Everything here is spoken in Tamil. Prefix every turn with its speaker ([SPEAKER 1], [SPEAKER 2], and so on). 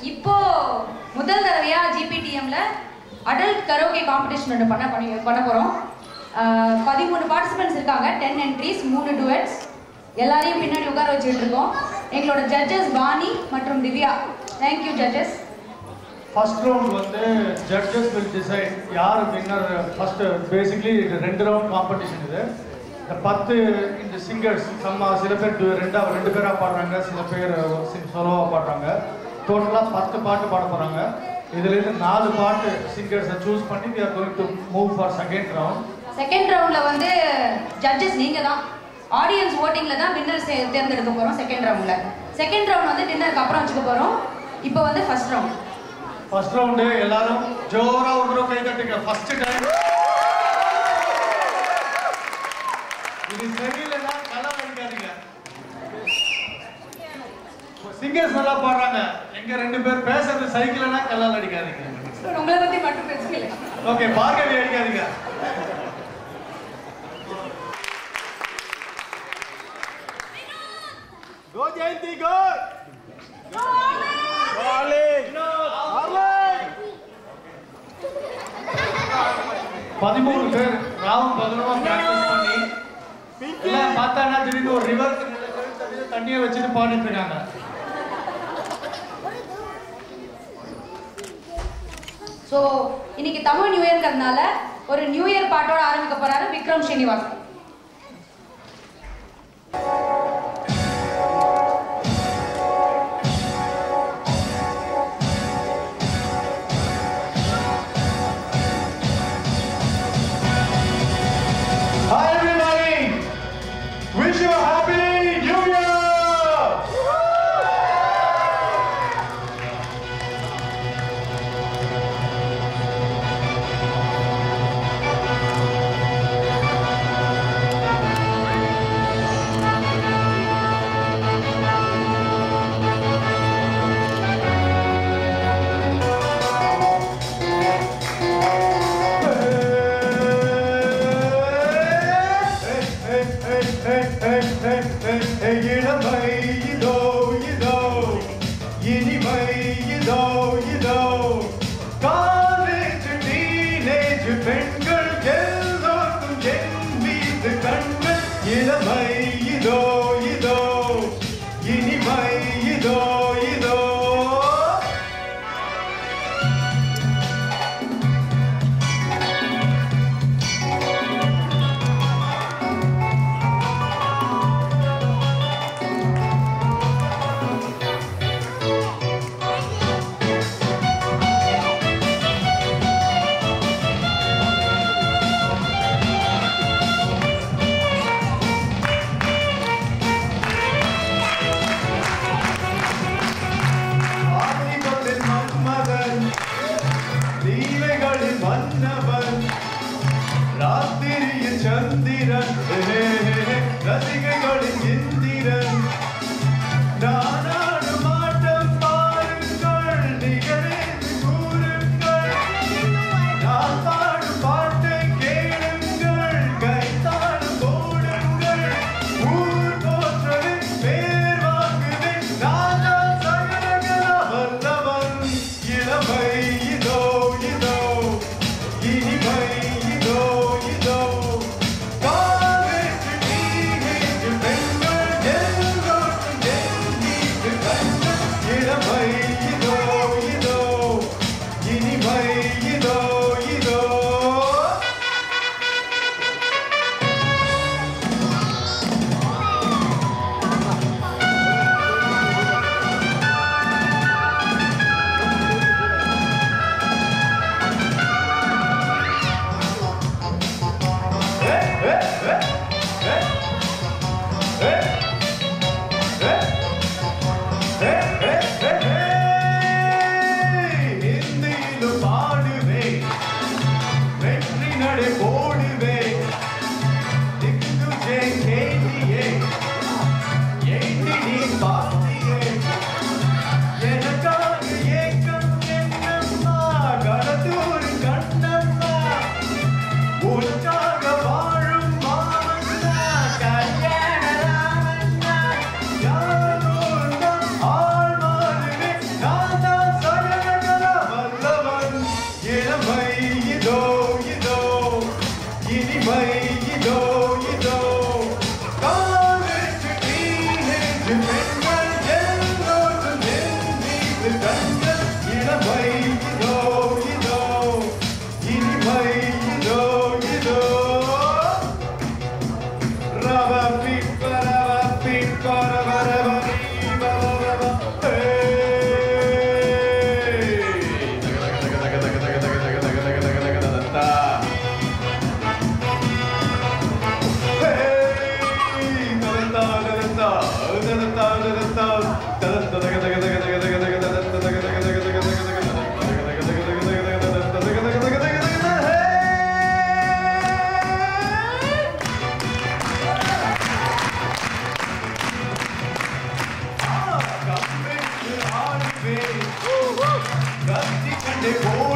[SPEAKER 1] இப்போ முதல் தடவையா ஜிபிடிஎம்ல அடல்ட் கரோகே காம்படிஷன் ஒன்று பண்ண போறோம். 13 பார்ட்டிசிபென்ட்ஸ் இருக்காங்க, 10 என்ட்ரிஸ், 3 டுவெட்ஸ். எல்லாரையும் பின்னாடி உட்கார வச்சுட்டு இருக்கோம். எங்களோட ஜட்ஜஸ் வாணி மற்றும் Divya. Thank you judges.
[SPEAKER 2] First round வந்து ஜட்ஜஸ் வில் டிசைட் யார் வின்னர். ஃபர்ஸ்ட் பேசிக்லி இது 2 ரவுண்ட் காம்படிஷன். இது இந்த 10 இந்த சிங்கர்ஸ் சில பேர் ரெண்டு பேராக பாடுறாங்க, சில பேர் சோலோவாக பாடுறாங்க. டோட்டலாக 10 பாட்டு பாட போகிறாங்க. இதுலேருந்து 4 பாட்டு சிங்கர்ஸை சூஸ் பண்ணி we are going to move for second round.
[SPEAKER 1] Second ரவுண்டில் வந்து ஜட்ஜஸ் நீங்கள் தான். ஆடியன்ஸ் ஓட்டிங்கில் தான் வின்னர் தேர்ந்தெடுக்க போகிறோம். செகண்ட் ரவுண்ட் வந்து டின்னருக்கு அப்புறம் வச்சுக்க போகிறோம். இப்போ வந்து ஃபர்ஸ்ட் ரவுண்டு
[SPEAKER 2] எல்லாரும் ஜோரா ஒரு கை தட்டுங்க. ஃபர்ஸ்ட் டைம் இது சரியில்லைன்னா கலர் அடிக்காதீங்க. சிங்கர்ஸ் நல்லா பாடுறாங்க, எங்க 2 பேர் பேசுறது சைக்கிள்னா கல்லால் அடிக்காதீங்க.
[SPEAKER 1] உங்களை பத்தி மட்டும் பேசுங்க.
[SPEAKER 2] ஓகே, பார்கவி அடிக்காதீங்க. கோ ஜெயந்தி கோ. 13 பேர் ராவுண்ட் 11 பிராக்டிஸ் பண்ணி எல்லாம் பார்த்தானா திடீர்னு ஒரு ரிவர் தண்ணியை வச்சுட்டு பாடிட்டு இருக்காங்க.
[SPEAKER 1] ஸோ இன்னைக்கு தமிழ் நியூ இயர்ங்கிறதுனால ஒரு நியூ இயர் பாட்டோட ஆரம்பிக்க போறாரு Vikram Srinivasan.
[SPEAKER 2] Hi everybody! Wish you a happy New Year!
[SPEAKER 3] Go!